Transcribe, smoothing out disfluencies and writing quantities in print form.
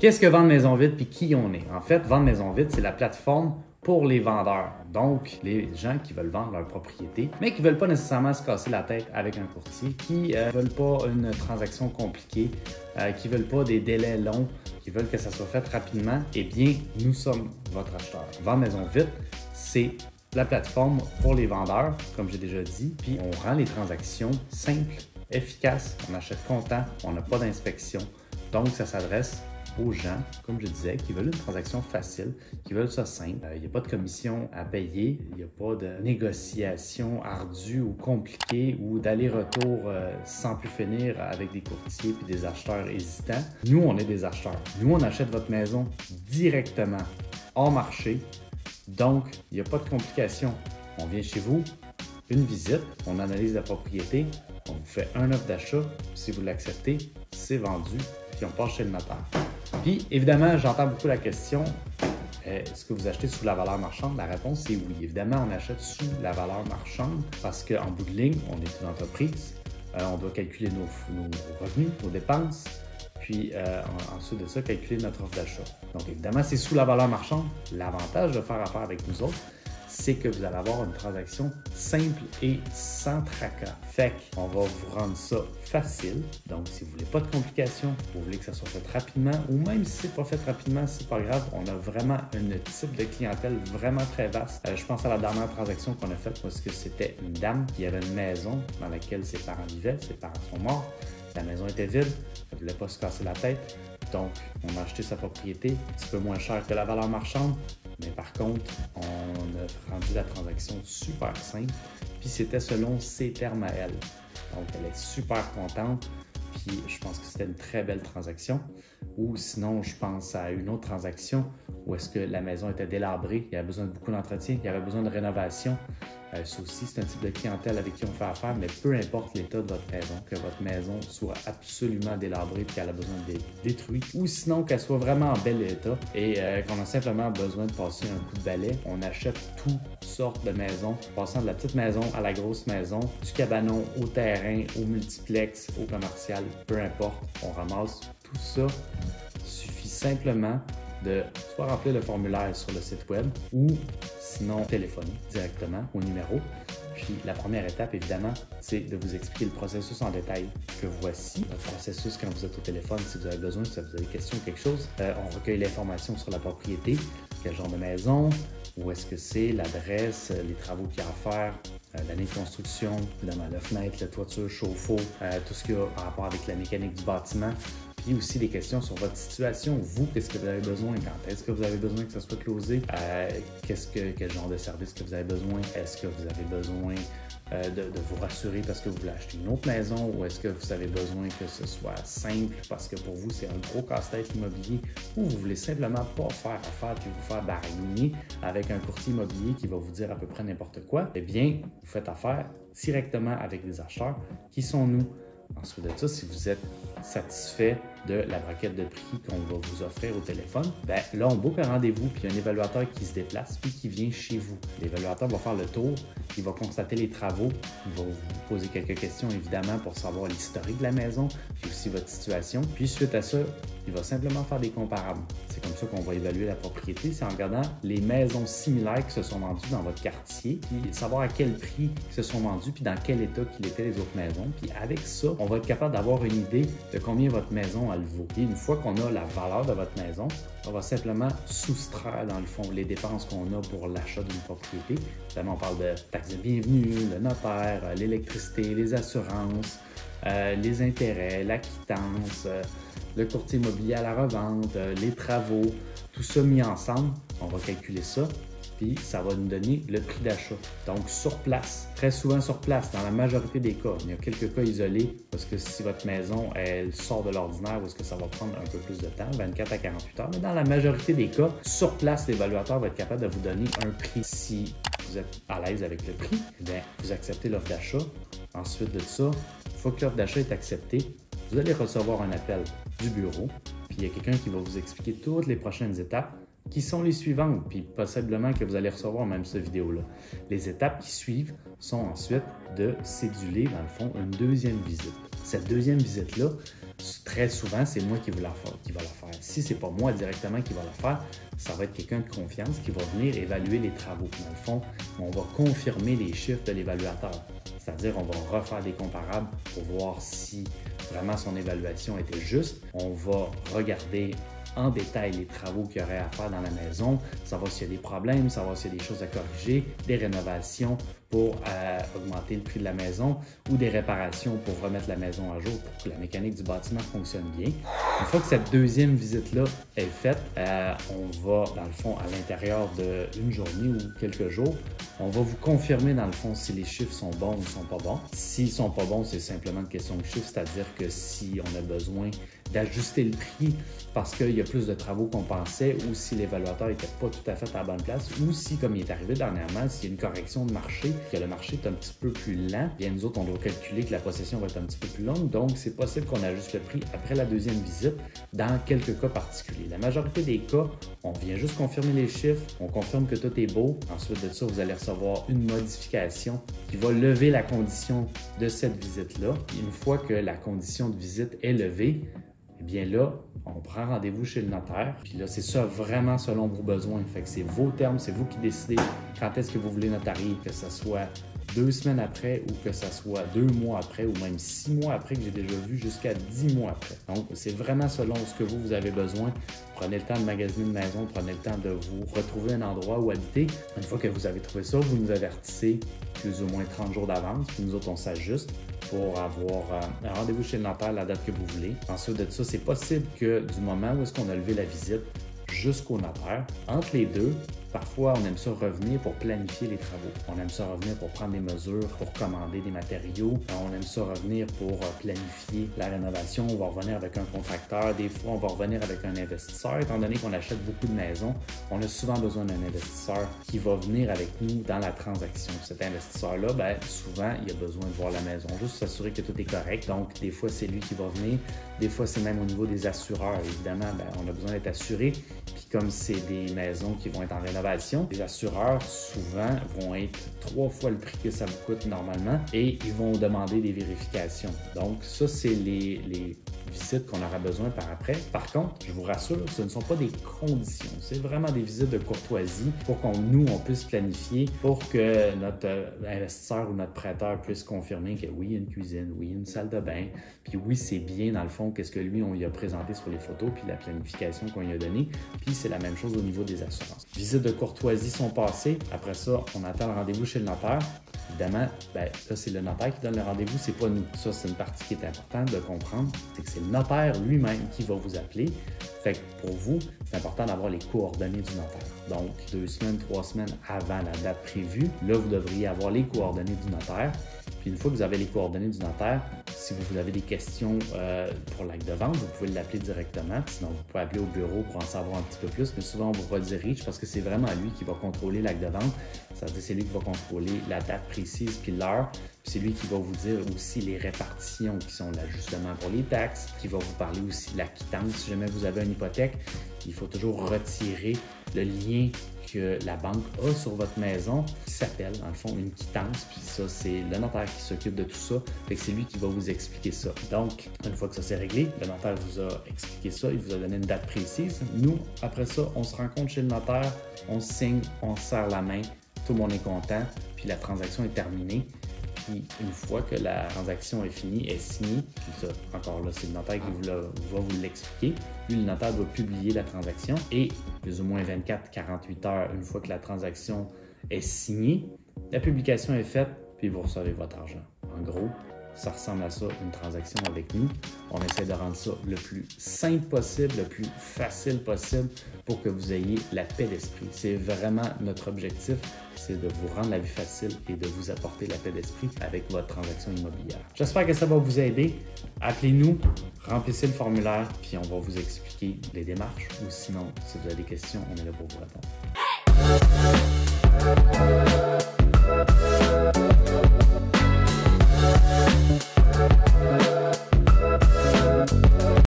Qu'est-ce que Vendre Maison Vite puis qui on est? En fait, Vendre Maison Vite, c'est la plateforme pour les vendeurs. Donc, les gens qui veulent vendre leur propriété, mais qui ne veulent pas nécessairement se casser la tête avec un courtier, qui ne veulent pas une transaction compliquée, qui ne veulent pas des délais longs, qui veulent que ça soit fait rapidement, eh bien, nous sommes votre acheteur. Vendre Maison Vite, c'est la plateforme pour les vendeurs, comme j'ai déjà dit, puis on rend les transactions simples, efficaces, on achète comptant, on n'a pas d'inspection. Donc, ça s'adresse aux gens, comme je disais, qui veulent une transaction facile, qui veulent ça simple. Il n'y a pas de commission à payer, il n'y a pas de négociation ardue ou compliquée ou d'aller-retour sans plus finir avec des courtiers puis des acheteurs hésitants. Nous, on est des acheteurs. Nous, on achète votre maison directement hors marché. Donc, il n'y a pas de complication. On vient chez vous, une visite, on analyse la propriété, on vous fait un offre d'achat. Si vous l'acceptez, c'est vendu, puis on passe chez le notaire. Puis, évidemment, j'entends beaucoup la question, est-ce que vous achetez sous la valeur marchande? La réponse, c'est oui. Évidemment, on achète sous la valeur marchande parce qu'en bout de ligne, on est une entreprise. On doit calculer nos revenus, nos dépenses, puis ensuite de ça, calculer notre offre d'achat. Donc, évidemment, c'est sous la valeur marchande. L'avantage de faire affaire avec nous autres, c'est que vous allez avoir une transaction simple et sans tracas. Fait qu'on va vous rendre ça facile. Donc, si vous voulez pas de complications, vous voulez que ça soit fait rapidement, ou même si c'est pas fait rapidement, c'est pas grave. On a vraiment un type de clientèle vraiment très vaste. Je pense à la dernière transaction qu'on a faite parce que c'était une dame qui avait une maison dans laquelle ses parents vivaient. Ses parents sont morts. La maison était vide. Elle voulait pas se casser la tête. Donc, on a acheté sa propriété un petit peu moins cher que la valeur marchande. Mais par contre, on a rendu la transaction super simple, puis c'était selon ses termes à elle. Donc, elle est super contente, puis je pense que c'était une très belle transaction. Ou sinon, je pense à une autre transaction où est-ce que la maison était délabrée, il y avait besoin de beaucoup d'entretien, il y avait besoin de rénovation. Ça aussi, c'est un type de clientèle avec qui on fait affaire, mais peu importe l'état de votre maison, que votre maison soit absolument délabrée et qu'elle a besoin d'être détruite, ou sinon qu'elle soit vraiment en bel état et qu'on a simplement besoin de passer un coup de balai. On achète toutes sortes de maisons, passant de la petite maison à la grosse maison, du cabanon au terrain, au multiplex, au commercial, peu importe, on ramasse tout ça. Il suffit simplement de soit remplir le formulaire sur le site web ou sinon téléphoner directement au numéro. Puis la première étape, évidemment, c'est de vous expliquer le processus en détail que voici. Le processus quand vous êtes au téléphone, si vous avez besoin, si vous avez des questions ou quelque chose, on recueille l'information sur la propriété, quel genre de maison, où est-ce que c'est, l'adresse, les travaux qu'il y a à faire, l'année de construction, évidemment la fenêtre, la toiture, chauffe-eau, tout ce qui a à rapport avec la mécanique du bâtiment. Puis aussi des questions sur votre situation. Vous, qu'est-ce que vous avez besoin? Quand est-ce que vous avez besoin que ça soit closé? Quel genre de service que vous avez besoin? Est-ce que vous avez besoin de vous rassurer parce que vous voulez acheter une autre maison? Ou est-ce que vous avez besoin que ce soit simple parce que pour vous, c'est un gros casse-tête immobilier? Ou vous voulez simplement pas faire affaire puis vous faire baragouiner avec un courtier immobilier qui va vous dire à peu près n'importe quoi? Eh bien, vous faites affaire directement avec des acheteurs qui sont nous. Ensuite de ça, si vous êtes satisfait de la braquette de prix qu'on va vous offrir au téléphone, bien là, on book un rendez-vous, puis il y a un évaluateur qui se déplace, puis qui vient chez vous. L'évaluateur va faire le tour, il va constater les travaux, il va vous poser quelques questions, évidemment, pour savoir l'historique de la maison, puis aussi votre situation. Puis suite à ça, il va simplement faire des comparables. C'est comme ça qu'on va évaluer la propriété, c'est en regardant les maisons similaires qui se sont vendues dans votre quartier, puis savoir à quel prix ils se sont vendus, puis dans quel état qu'il était les autres maisons. Puis avec ça, on va être capable d'avoir une idée de combien votre maison elle vaut. Et une fois qu'on a la valeur de votre maison, on va simplement soustraire, dans le fond, les dépenses qu'on a pour l'achat d'une propriété. Évidemment, on parle de taxes de bienvenue, le notaire, l'électricité, les assurances, les intérêts, la quittance, le courtier immobilier à la revente, les travaux, tout ça mis ensemble, on va calculer ça. Puis ça va nous donner le prix d'achat. Donc sur place, très souvent sur place, dans la majorité des cas, il y a quelques cas isolés parce que si votre maison elle sort de l'ordinaire ou est-ce que ça va prendre un peu plus de temps, 24 à 48 heures, mais dans la majorité des cas, sur place, l'évaluateur va être capable de vous donner un prix. Si vous êtes à l'aise avec le prix, bien, vous acceptez l'offre d'achat. Ensuite de ça, une fois que l'offre d'achat est acceptée, vous allez recevoir un appel du bureau, puis il y a quelqu'un qui va vous expliquer toutes les prochaines étapes qui sont les suivantes, puis possiblement que vous allez recevoir même cette vidéo-là. Les étapes qui suivent sont ensuite de céduler, dans le fond, une deuxième visite. Cette deuxième visite-là, très souvent, c'est moi qui va la faire. Si ce n'est pas moi directement qui va la faire, ça va être quelqu'un de confiance qui va venir évaluer les travaux. Dans le fond, on va confirmer les chiffres de l'évaluateur. C'est-à-dire, on va refaire des comparables pour voir si vraiment son évaluation était juste. On va regarder en détail les travaux qu'il y aurait à faire dans la maison, savoir s'il y a des problèmes, savoir s'il y a des choses à corriger, des rénovations pour augmenter le prix de la maison ou des réparations pour remettre la maison à jour pour que la mécanique du bâtiment fonctionne bien. Une fois que cette deuxième visite-là est faite, on va, dans le fond, à l'intérieur d'une journée ou quelques jours, on va vous confirmer, dans le fond, si les chiffres sont bons ou ne sont pas bons. S'ils ne sont pas bons, c'est simplement une question de chiffres, c'est-à-dire que si on a besoin d'ajuster le prix parce qu'il y a plus de travaux qu'on pensait ou si l'évaluateur n'était pas tout à fait à la bonne place ou si, comme il est arrivé dernièrement, s'il y a une correction de marché, que le marché est un petit peu plus lent, bien nous autres, on doit calculer que la possession va être un petit peu plus longue, donc c'est possible qu'on ajuste le prix après la deuxième visite dans quelques cas particuliers. La majorité des cas, on vient juste confirmer les chiffres, on confirme que tout est beau. Ensuite de ça, vous allez recevoir une modification qui va lever la condition de cette visite-là. Une fois que la condition de visite est levée, eh bien là, on prend rendez-vous chez le notaire. Puis là, c'est ça vraiment selon vos besoins. Fait que c'est vos termes, c'est vous qui décidez quand est-ce que vous voulez notarier, que ce soit 2 semaines après ou que ce soit 2 mois après ou même 6 mois après, que j'ai déjà vu jusqu'à 10 mois après. Donc, c'est vraiment selon ce que vous avez besoin. Prenez le temps de magasiner une maison, prenez le temps de vous retrouver un endroit où habiter. Une fois que vous avez trouvé ça, vous nous avertissez plus ou moins 30 jours d'avance, puis nous autres, on s'ajuste pour avoir un rendez-vous chez le notaire la date que vous voulez. Ensuite de ça, c'est possible que du moment où est-ce qu'on a levé la visite jusqu'au notaire, entre les deux, parfois, on aime ça revenir pour planifier les travaux. On aime ça revenir pour prendre des mesures, pour commander des matériaux. On aime ça revenir pour planifier la rénovation. On va revenir avec un contracteur. Des fois, on va revenir avec un investisseur. Étant donné qu'on achète beaucoup de maisons, on a souvent besoin d'un investisseur qui va venir avec nous dans la transaction. Cet investisseur-là, bien, souvent, il a besoin de voir la maison, juste s'assurer que tout est correct. Donc, des fois, c'est lui qui va venir. Des fois, c'est même au niveau des assureurs. Évidemment, bien, on a besoin d'être assuré. Puis comme c'est des maisons qui vont être en rénovation, les assureurs, souvent, vont être 3 fois le prix que ça vous coûte normalement et ils vont demander des vérifications. Donc, ça, c'est les visites qu'on aura besoin par après. Par contre, je vous rassure, ce ne sont pas des conditions. C'est vraiment des visites de courtoisie pour qu'on puisse planifier pour que notre investisseur ou notre prêteur puisse confirmer que oui, il y a une cuisine, oui, il y a une salle de bain, puis oui, c'est bien dans le fond qu'est-ce que lui, on lui a présenté sur les photos, puis la planification qu'on lui a donnée. Puis c'est la même chose au niveau des assurances. Visites de courtoisie sont passées. Après ça, on attend le rendez-vous chez le notaire. Évidemment, bien, là, c'est le notaire qui donne le rendez-vous, c'est pas nous. Ça, c'est une partie qui est importante de comprendre, c'est que c'est le notaire lui-même qui va vous appeler. Fait que pour vous, c'est important d'avoir les coordonnées du notaire. Donc, 2 semaines, 3 semaines avant la date prévue, là, vous devriez avoir les coordonnées du notaire. Puis une fois que vous avez les coordonnées du notaire, si vous avez des questions pour l'acte de vente, vous pouvez l'appeler directement. Sinon, vous pouvez appeler au bureau pour en savoir un petit peu plus. Mais souvent, on vous redirige parce que c'est vraiment lui qui va contrôler l'acte de vente. Ça veut dire que c'est lui qui va contrôler la date précise puis l'heure. Puis c'est lui qui va vous dire aussi les répartitions qui sont l'ajustement pour les taxes, qui va vous parler aussi de la quittance. Si jamais vous avez une hypothèque, il faut toujours retirer le lien que la banque a sur votre maison qui s'appelle, dans le fond, une quittance. Puis ça, c'est le notaire qui s'occupe de tout ça. Fait que c'est lui qui va vous expliquer ça. Donc, une fois que ça s'est réglé, le notaire vous a expliqué ça, il vous a donné une date précise. Nous, après ça, on se rencontre chez le notaire, on signe, on se serre la main, tout le monde est content, puis la transaction est terminée. Puis une fois que la transaction est finie, est signée, puis ça, encore là, c'est le notaire qui va vous l'expliquer. Puis le notaire doit publier la transaction et plus ou moins 24-48 heures, une fois que la transaction est signée, la publication est faite, puis vous recevez votre argent. En gros, ça ressemble à ça, une transaction avec nous. On essaie de rendre ça le plus simple possible, le plus facile possible pour que vous ayez la paix d'esprit. C'est vraiment notre objectif, c'est de vous rendre la vie facile et de vous apporter la paix d'esprit avec votre transaction immobilière. J'espère que ça va vous aider. Appelez-nous, remplissez le formulaire, puis on va vous expliquer les démarches. Ou sinon, si vous avez des questions, on est là pour vous répondre.